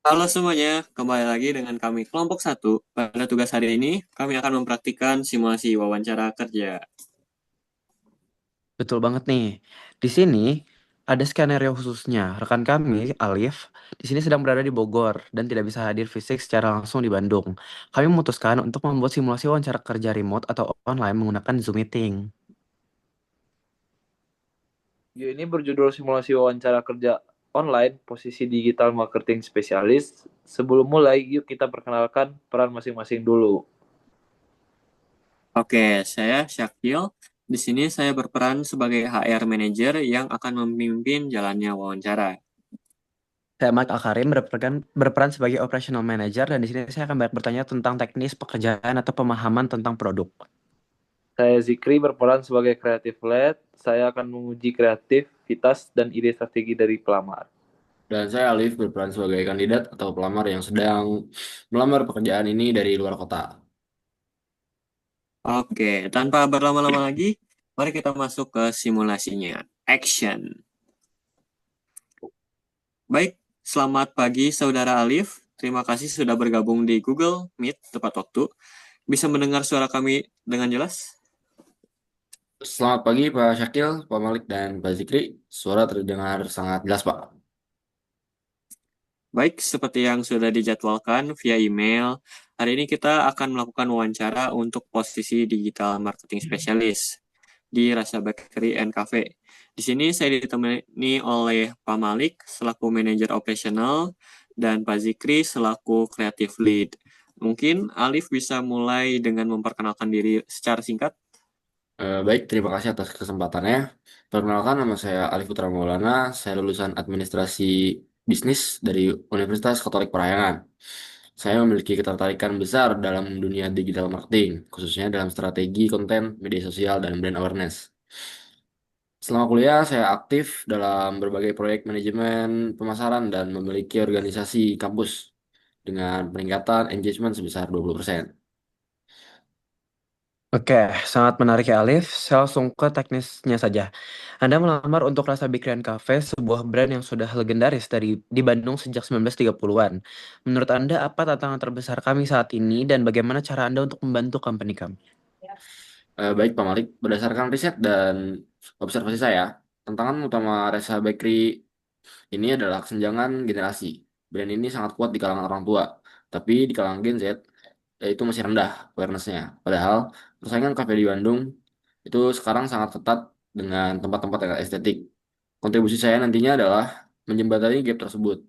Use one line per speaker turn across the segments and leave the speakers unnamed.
Halo semuanya, kembali lagi dengan kami kelompok satu. Pada tugas hari ini, kami akan mempraktikkan simulasi wawancara kerja.
Betul banget nih. Di sini ada skenario khususnya. Rekan kami, Alif, di sini sedang berada di Bogor dan tidak bisa hadir fisik secara langsung di Bandung. Kami memutuskan untuk membuat simulasi wawancara kerja remote atau online menggunakan Zoom Meeting.
Video ini berjudul simulasi wawancara kerja online, posisi digital marketing spesialis. Sebelum mulai, yuk kita perkenalkan peran masing-masing dulu.
Oke, saya Syakil. Di sini saya berperan sebagai HR Manager yang akan memimpin jalannya wawancara.
Saya Mike Akarim berperan sebagai operational manager dan di sini saya akan banyak bertanya tentang teknis pekerjaan atau pemahaman tentang produk.
Saya Zikri berperan sebagai creative lead. Saya akan menguji kreativitas dan ide strategi dari pelamar.
Dan saya Alif berperan sebagai kandidat atau pelamar yang sedang melamar pekerjaan ini dari luar kota.
Oke, tanpa berlama-lama lagi, mari kita masuk ke simulasinya. Action. Baik, selamat pagi Saudara Alif. Terima kasih sudah bergabung di Google Meet tepat waktu. Bisa mendengar suara kami dengan jelas?
Selamat pagi Pak Syakil, Pak Malik, dan Pak Zikri. Suara terdengar sangat jelas Pak.
Baik, seperti yang sudah dijadwalkan via email, hari ini kita akan melakukan wawancara untuk posisi digital marketing specialist di Rasa Bakery and Cafe. Di sini saya ditemani oleh Pak Malik selaku manajer operasional dan Pak Zikri selaku creative lead. Mungkin Alif bisa mulai dengan memperkenalkan diri secara singkat.
Baik, terima kasih atas kesempatannya. Perkenalkan, nama saya Alif Putra Maulana. Saya lulusan Administrasi Bisnis dari Universitas Katolik Parahyangan. Saya memiliki ketertarikan besar dalam dunia digital marketing, khususnya dalam strategi konten, media sosial, dan brand awareness. Selama kuliah, saya aktif dalam berbagai proyek manajemen pemasaran dan memiliki organisasi kampus dengan peningkatan engagement sebesar 20%.
Oke, sangat menarik ya Alif. Saya langsung ke teknisnya saja. Anda melamar untuk Rasa Bakery Cafe, sebuah brand yang sudah legendaris di Bandung sejak 1930-an. Menurut Anda, apa tantangan terbesar kami saat ini dan bagaimana cara Anda untuk membantu company kami?
Baik, Pak Malik, berdasarkan riset dan observasi saya, tantangan utama Resa Bakery ini adalah kesenjangan generasi. Brand ini sangat kuat di kalangan orang tua, tapi di kalangan Gen Z, itu masih rendah awareness-nya. Padahal, persaingan kafe di Bandung itu sekarang sangat ketat dengan tempat-tempat yang estetik. Kontribusi saya nantinya adalah menjembatani gap tersebut.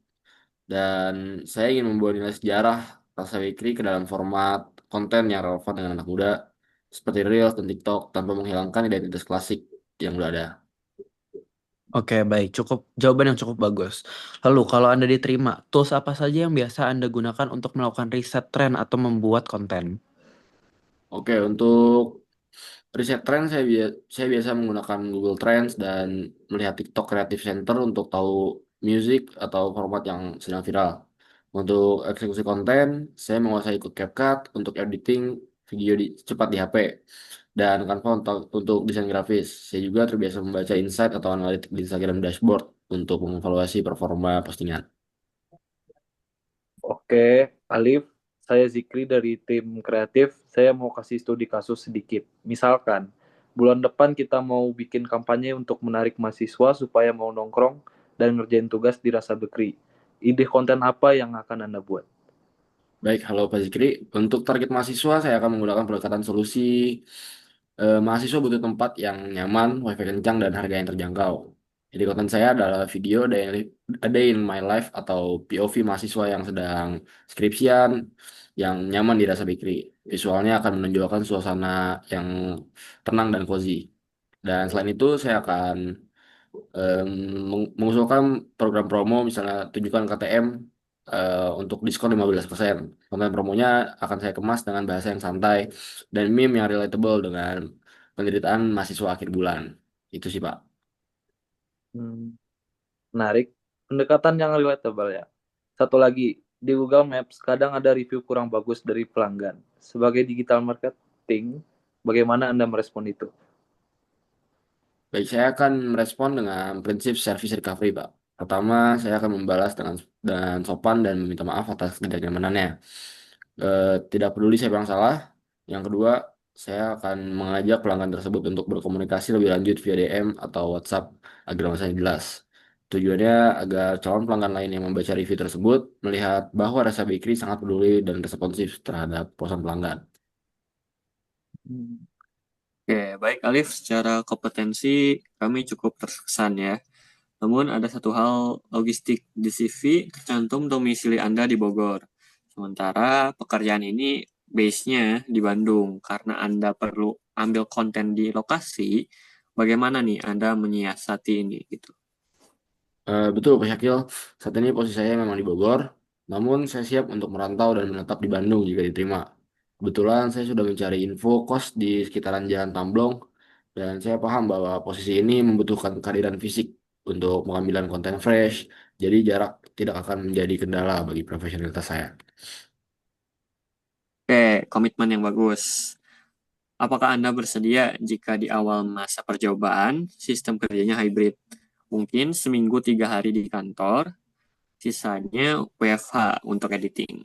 Dan saya ingin membawa nilai sejarah Rasa Bakery ke dalam format konten yang relevan dengan anak muda, seperti Reels dan TikTok, tanpa menghilangkan identitas klasik yang udah ada.
Oke, baik. Jawaban yang cukup bagus. Lalu, kalau Anda diterima, tools apa saja yang biasa Anda gunakan untuk melakukan riset tren atau membuat konten?
Oke, untuk riset tren saya biasa menggunakan Google Trends dan melihat TikTok Creative Center untuk tahu music atau format yang sedang viral. Untuk eksekusi konten, saya menguasai CapCut untuk editing video cepat di HP dan Canva untuk desain grafis. Saya juga terbiasa membaca insight atau analitik di Instagram dashboard untuk mengevaluasi performa postingan.
Oke, Alif, saya Zikri dari tim kreatif. Saya mau kasih studi kasus sedikit. Misalkan, bulan depan kita mau bikin kampanye untuk menarik mahasiswa supaya mau nongkrong dan ngerjain tugas di Rasa Bekri. Ide konten apa yang akan Anda buat?
Baik, halo Pak Zikri. Untuk target mahasiswa, saya akan menggunakan pendekatan solusi mahasiswa butuh tempat yang nyaman, wifi kencang, dan harga yang terjangkau. Jadi konten saya adalah video A Day in My Life atau POV mahasiswa yang sedang skripsian, yang nyaman dirasa Bakery. Visualnya akan menonjolkan suasana yang tenang dan cozy. Dan selain itu, saya akan em, mengusulkan program promo, misalnya tunjukkan KTM untuk diskon 15%. Konten promonya akan saya kemas dengan bahasa yang santai dan meme yang relatable dengan penderitaan mahasiswa akhir bulan. Itu sih, Pak.
Hmm, menarik. Pendekatan yang relatable ya. Satu lagi, di Google Maps kadang ada review kurang bagus dari pelanggan. Sebagai digital marketing, bagaimana Anda merespon itu?
Baik, saya akan merespon dengan prinsip service recovery, Pak. Pertama, saya akan membalas dengan sopan dan meminta maaf atas ketidaknyamanannya. Tidak peduli siapa yang salah. Yang kedua, saya akan mengajak pelanggan tersebut untuk berkomunikasi lebih lanjut via DM atau WhatsApp agar masalahnya jelas. Tujuannya agar calon pelanggan lain yang membaca review tersebut melihat bahwa Rasa Bakery sangat peduli dan responsif terhadap perusahaan pelanggan.
Oke, baik Alif, secara kompetensi kami cukup terkesan ya. Namun ada satu hal logistik di CV tercantum domisili Anda di Bogor. Sementara pekerjaan ini base-nya di Bandung. Karena Anda perlu ambil konten di lokasi, bagaimana nih Anda menyiasati ini gitu?
Betul, Pak Syakil. Saat ini posisi saya memang di Bogor, namun saya siap untuk merantau dan menetap di Bandung jika diterima. Kebetulan saya sudah mencari info kos di sekitaran Jalan Tamblong, dan saya paham bahwa posisi ini membutuhkan kehadiran fisik untuk pengambilan konten fresh, jadi jarak tidak akan menjadi kendala bagi profesionalitas saya.
Oke, komitmen yang bagus. Apakah Anda bersedia jika di awal masa percobaan sistem kerjanya hybrid? Mungkin seminggu 3 hari di kantor, sisanya WFH untuk editing.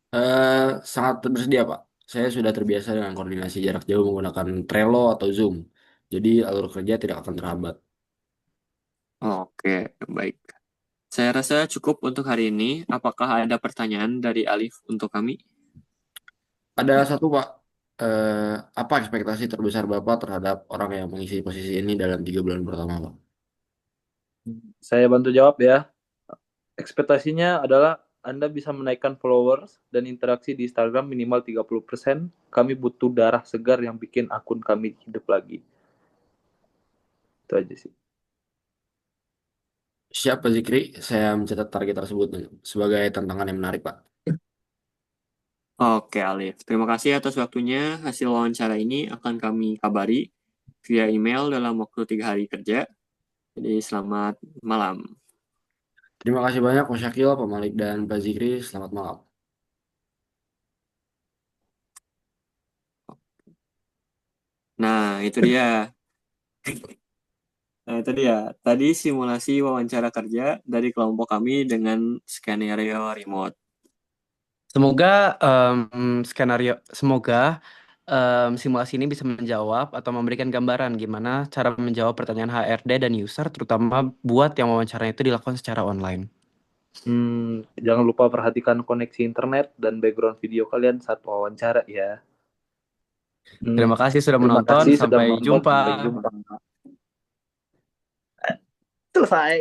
Eh, Sangat bersedia, Pak. Saya sudah terbiasa dengan koordinasi jarak jauh menggunakan Trello atau Zoom, jadi alur kerja tidak akan terhambat.
Oke, baik. Saya rasa cukup untuk hari ini. Apakah ada pertanyaan dari Alif untuk kami?
Ada satu, Pak. Eh, Apa ekspektasi terbesar Bapak terhadap orang yang mengisi posisi ini dalam 3 bulan pertama, Pak?
Saya bantu jawab ya. Ekspektasinya adalah Anda bisa menaikkan followers dan interaksi di Instagram minimal 30%. Kami butuh darah segar yang bikin akun kami hidup lagi. Itu aja sih.
Siap, Pak Zikri. Saya mencatat target tersebut sebagai tantangan yang menarik, Pak.
Oke, Alif. Terima kasih atas waktunya. Hasil wawancara ini akan kami kabari via email dalam waktu 3 hari kerja. Jadi selamat malam.
Terima kasih banyak, Pak Syakil, Pak Malik, dan Pak Zikri. Selamat malam.
Nah, itu dia. Nah, itu dia. Tadi simulasi wawancara kerja dari kelompok kami dengan skenario remote.
Semoga simulasi ini bisa menjawab atau memberikan gambaran gimana cara menjawab pertanyaan HRD dan user, terutama buat yang wawancara itu dilakukan secara online.
Jangan lupa perhatikan koneksi internet dan background video kalian saat wawancara ya.
Terima kasih sudah
Terima
menonton.
kasih sudah
Sampai
menonton.
jumpa.
Sampai jumpa. Selesai.